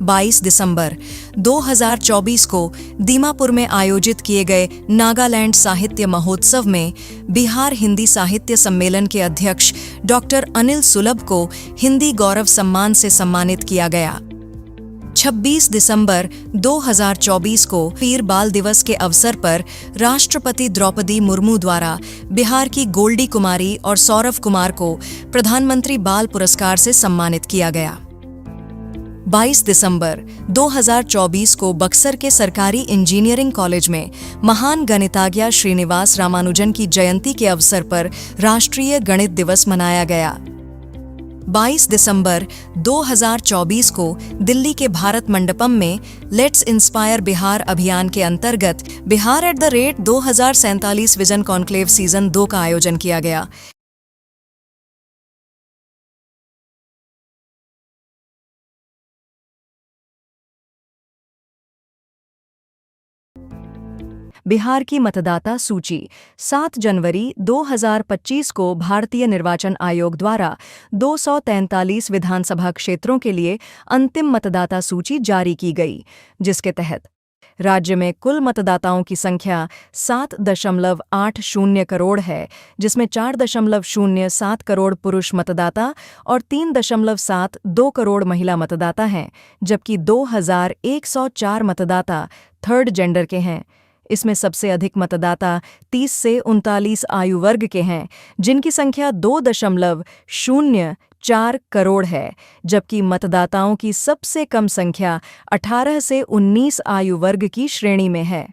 22 दिसंबर 2024 को दीमापुर में आयोजित किए गए नागालैंड साहित्य महोत्सव में बिहार हिंदी साहित्य सम्मेलन के अध्यक्ष डॉक्टर अनिल सुलभ को हिंदी गौरव सम्मान से सम्मानित किया गया। 26 दिसंबर 2024 को वीर बाल दिवस के अवसर पर राष्ट्रपति द्रौपदी मुर्मू द्वारा बिहार की गोल्डी कुमारी और सौरभ कुमार को प्रधानमंत्री बाल पुरस्कार से सम्मानित किया गया। 22 दिसंबर 2024 को बक्सर के सरकारी इंजीनियरिंग कॉलेज में महान गणितज्ञ श्रीनिवास रामानुजन की जयंती के अवसर पर राष्ट्रीय गणित दिवस मनाया गया। 22 दिसंबर 2024 को दिल्ली के भारत मंडपम में लेट्स इंस्पायर बिहार अभियान के अंतर्गत बिहार @2047 विजन कॉन्क्लेव सीजन 2 का आयोजन किया गया। बिहार की मतदाता सूची 7 जनवरी 2025 को भारतीय निर्वाचन आयोग द्वारा 243 विधानसभा क्षेत्रों के लिए अंतिम मतदाता सूची जारी की गई, जिसके तहत राज्य में कुल मतदाताओं की संख्या 7.80 करोड़ है, जिसमें 4.07 करोड़ पुरुष मतदाता और 3.72 करोड़ महिला मतदाता हैं, जबकि 2104 मतदाता थर्ड जेंडर के हैं। इसमें सबसे अधिक मतदाता 30 से 39 आयु वर्ग के हैं, जिनकी संख्या 2.04 करोड़ है, जबकि मतदाताओं की सबसे कम संख्या 18 से 19 आयु वर्ग की श्रेणी में है।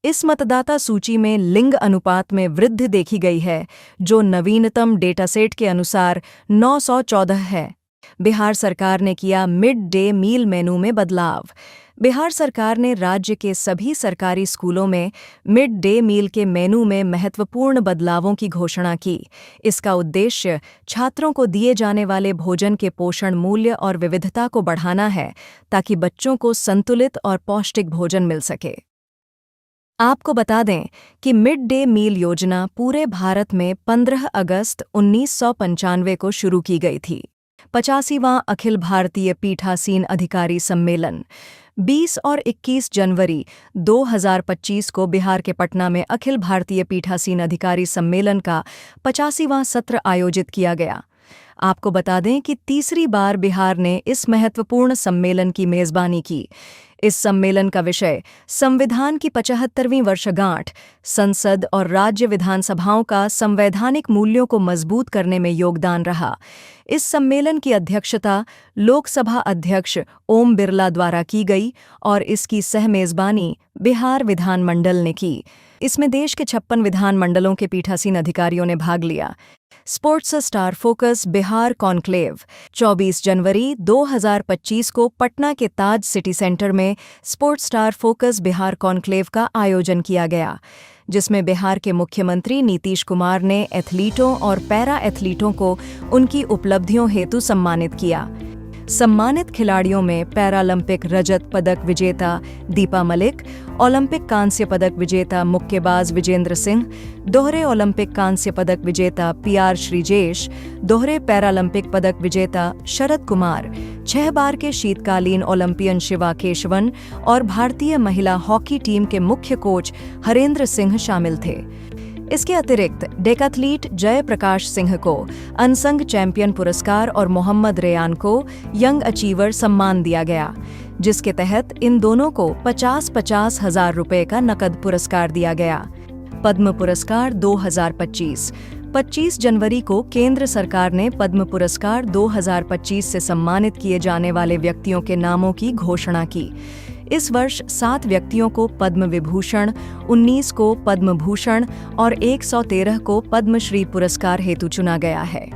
इस मतदाता सूची में लिंग अनुपात में वृद्धि देखी गई है, जो नवीनतम डेटासेट के अनुसार 914 है। बिहार सरकार ने किया मिड डे मील मेनू में बदलाव। बिहार सरकार ने राज्य के सभी सरकारी स्कूलों में मिड डे मील के मेनू में महत्वपूर्ण बदलावों की घोषणा की। इसका उद्देश्य छात्रों को दिए जाने वाले भोजन के पोषण मूल्य और विविधता को बढ़ाना है, ताकि बच्चों को संतुलित और पौष्टिक भोजन मिल सके। आपको बता दें कि मिड डे मील योजना पूरे भारत में 15 अगस्त 1995 को शुरू की गई थी। 85वां अखिल भारतीय पीठासीन अधिकारी सम्मेलन 20 और 21 जनवरी 2025 को बिहार के पटना में अखिल भारतीय पीठासीन अधिकारी सम्मेलन का 85वां सत्र आयोजित किया गया। आपको बता दें कि तीसरी बार बिहार ने इस महत्वपूर्ण सम्मेलन की मेज़बानी की। इस सम्मेलन का विषय संविधान की 75वीं वर्षगांठ, संसद और राज्य विधानसभाओं का संवैधानिक मूल्यों को मजबूत करने में योगदान रहा। इस सम्मेलन की अध्यक्षता लोकसभा अध्यक्ष ओम बिरला द्वारा की गई और इसकी सहमेज़बानी बिहार विधानमंडल ने की। इसमें देश के 56 विधानमंडलों के पीठासीन अधिकारियों ने भाग लिया। Sports star focus Bihar conclave 24 जनवरी 2025 को पटना के ताज सिटी सेंटर में sports star focus Bihar conclave का आयोजन किया गया, जिसमें बिहार के मुख्यमंत्री नीतीश कुमार ने एथलीटों और पैरा एथलीटों को उनकी उपलब्धियों हेतु सम्मानित किया। सम्मानित खिलाड़ियों में पैरालंपिक रजत पदक विजेता दीपा मलिक, ओलंपिक कांस्य पदक विजेता मुक्केबाज विजेंद्र सिंह, दोहरे ओलंपिक कांस्य पदक विजेता पीआर श्रीजेश, दोहरे पैरालंपिक पदक विजेता शरद कुमार, 6 बार के शीतकालीन ओलंपियन शिवा केशवन और भारतीय महिला हॉकी टीम के मुख्य कोच हरेंद्र सिंह शामिल थे। इसके अतिरिक्त डेकाथलीट जय प्रकाश सिंह को अनसंग चैंपियन पुरस्कार और मोहम्मद रेयान को यंग अचीवर सम्मान दिया गया, जिसके तहत इन दोनों को 50-50 हजार रुपये का नकद पुरस्कार दिया गया। पद्म पुरस्कार 2025 25 जनवरी को केंद्र सरकार ने पद्म पुरस्कार 2025 से सम्मानित किए जाने वाले व्यक्तियों के नामों की घोषणा की। इस वर्ष 7 व्यक्तियों को पद्म विभूषण, 19 को पद्म भूषण और 113 को पद्मश्री पुरस्कार हेतु चुना गया है,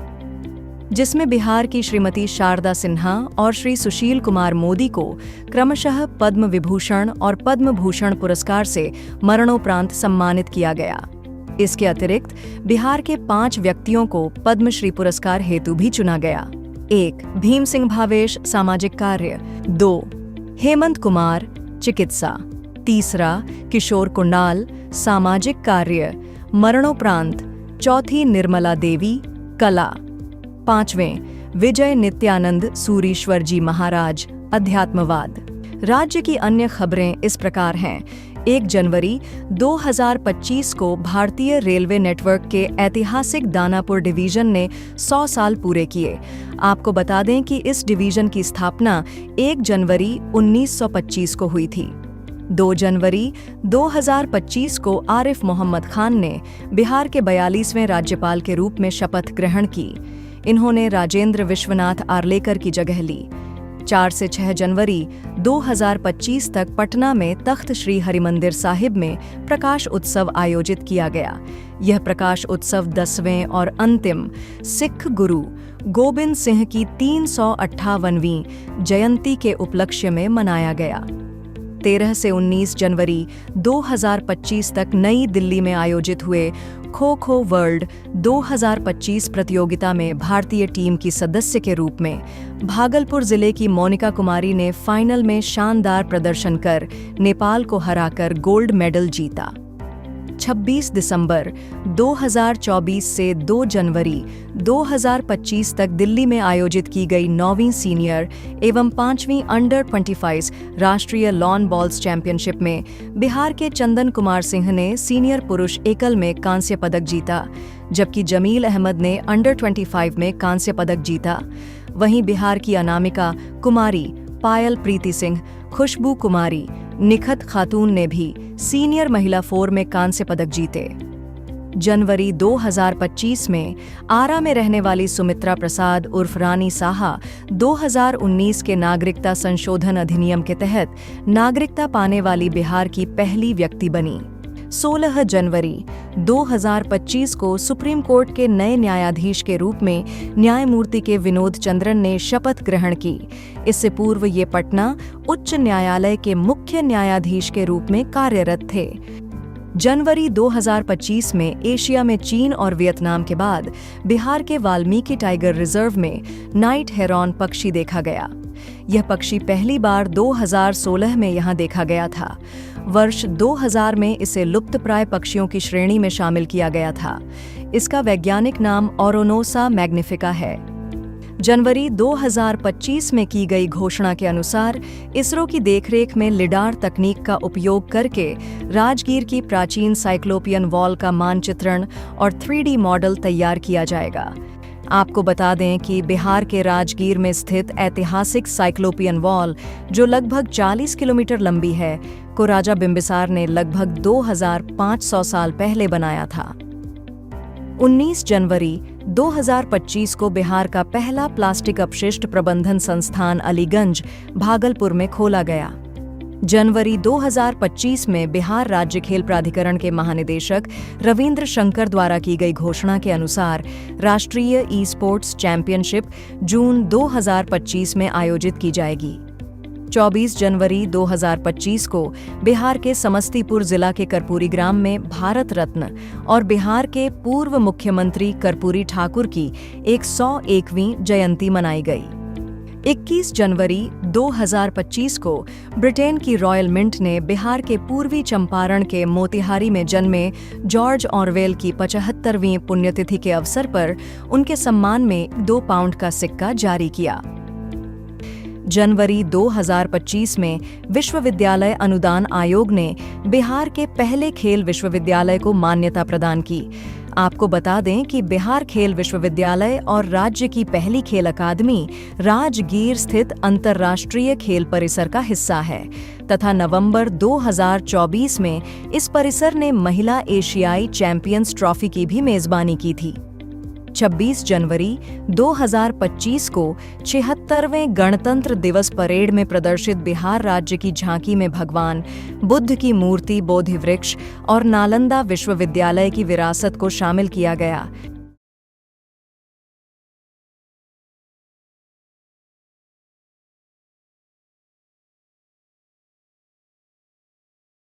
जिसमें बिहार की श्रीमती शारदा सिन्हा और श्री सुशील कुमार मोदी को क्रमशः पद्म विभूषण और पद्म भूषण पुरस्कार से मरणोपरांत सम्मानित किया गया। इसके अतिरिक्त बिहार के 5 व्यक्तियों को पद्मश्री पुरस्कार हेतु भी चुना गया। 1 भीम सिंह भावेश, सामाजिक कार्य। 2 हेमंत कुमार, चिकित्सा। 3 किशोर कुंडाल, सामाजिक कार्य, मरणोपरांत। 4 निर्मला देवी, कला। 5 विजय नित्यानंद सूरीश्वर जी महाराज, अध्यात्मवाद। राज्य की अन्य खबरें इस प्रकार हैं। 1 जनवरी 2025 को भारतीय रेलवे नेटवर्क के ऐतिहासिक दानापुर डिवीजन ने 100 साल पूरे किए। आपको बता दें कि इस डिवीजन की स्थापना 1 जनवरी 1925 को हुई थी। 2 जनवरी 2025 को आरिफ मोहम्मद खान ने बिहार के 42वें राज्यपाल के रूप में शपथ ग्रहण की। इन्होंने राजेंद्र विश्वनाथ आर्लेकर की जगह ली। 4 से 6 जनवरी 2025 तक पटना में तख्त श्री हरिमंदिर साहिब में प्रकाश उत्सव आयोजित किया गया। यह प्रकाश उत्सव 10वें और अंतिम सिख गुरु गोबिंद सिंह की 358वीं जयंती के उपलक्ष्य में मनाया गया। 13 से 19 जनवरी 2025 तक नई दिल्ली में आयोजित हुए खो खो वर्ल्ड 2025 प्रतियोगिता में भारतीय टीम की सदस्य के रूप में भागलपुर जिले की मोनिका कुमारी ने फाइनल में शानदार प्रदर्शन कर नेपाल को हराकर गोल्ड मेडल जीता। 26 दिसंबर 2024 से 2 जनवरी 2025 तक दिल्ली में आयोजित की गई 9वीं सीनियर एवं 5वीं अंडर 25 राष्ट्रीय लॉन बॉल्स चैंपियनशिप में बिहार के चंदन कुमार सिंह ने सीनियर पुरुष एकल में कांस्य पदक जीता, जबकि जमील अहमद ने अंडर 25 में कांस्य पदक जीता। वहीं बिहार की अनामिका कुमारी, पायल प्रीति सिंह, खुशबू कुमारी, निखत खातून ने भी सीनियर महिला 4 में कांस्य पदक जीते। जनवरी 2025 में आरा में रहने वाली सुमित्रा प्रसाद उर्फ रानी साहा 2019 के नागरिकता संशोधन अधिनियम के तहत नागरिकता पाने वाली बिहार की पहली व्यक्ति बनी। 16 जनवरी 2025 को सुप्रीम कोर्ट के नए न्यायाधीश के रूप में न्यायमूर्ति के विनोद चंद्रन ने शपथ ग्रहण की। इससे पूर्व ये पटना उच्च न्यायालय के मुख्य न्यायाधीश के रूप में कार्यरत थे। जनवरी 2025 में एशिया में चीन और वियतनाम के बाद बिहार के वाल्मीकि टाइगर रिजर्व में नाइट हेरॉन पक्षी देखा गया। यह पक्षी पहली बार 2016 में यहां देखा गया था। वर्ष 2000 में इसे लुप्तप्राय पक्षियों की श्रेणी में शामिल किया गया था। इसका वैज्ञानिक नाम ओरोनोसा मैग्निफिका है। जनवरी 2025 में की गई घोषणा के अनुसार इसरो की देखरेख में लिडार तकनीक का उपयोग करके राजगीर की प्राचीन साइक्लोपियन वॉल का मानचित्रण और 3D मॉडल तैयार किया जाएगा। आपको बता दें कि बिहार के राजगीर में स्थित ऐतिहासिक साइक्लोपियन वॉल, जो लगभग 40 किलोमीटर लंबी है, को राजा बिंबिसार ने लगभग 2500 साल पहले बनाया था। 19 जनवरी 2025 को बिहार का पहला प्लास्टिक अपशिष्ट प्रबंधन संस्थान अलीगंज, भागलपुर में खोला गया। जनवरी 2025 में बिहार राज्य खेल प्राधिकरण के महानिदेशक रविंद्र शंकर द्वारा की गई घोषणा के अनुसार राष्ट्रीय ई स्पोर्ट्स चैंपियनशिप जून 2025 में आयोजित की जाएगी। 24 जनवरी 2025 को बिहार के समस्तीपुर जिला के कर्पूरी ग्राम में भारत रत्न और बिहार के पूर्व मुख्यमंत्री कर्पूरी ठाकुर की 101वीं जयंती मनाई गई। 21 जनवरी 2025 को ब्रिटेन की रॉयल मिंट ने बिहार के पूर्वी चंपारण के मोतिहारी में जन्मे जॉर्ज ऑरवेल की 75वीं पुण्यतिथि के अवसर पर उनके सम्मान में 2 पाउंड का सिक्का जारी किया। जनवरी 2025 में विश्वविद्यालय अनुदान आयोग ने बिहार के पहले खेल विश्वविद्यालय को मान्यता प्रदान की। आपको बता दें कि बिहार खेल विश्वविद्यालय और राज्य की पहली खेल अकादमी राजगीर स्थित अंतर्राष्ट्रीय खेल परिसर का हिस्सा है तथा नवंबर 2024 में इस परिसर ने महिला एशियाई चैंपियंस ट्रॉफी की भी मेजबानी की थी। 26 जनवरी 2025 को 76वें गणतंत्र दिवस परेड में प्रदर्शित बिहार राज्य की झांकी में भगवान बुद्ध की मूर्ति, बोधि वृक्ष और नालंदा विश्वविद्यालय की विरासत को शामिल किया गया।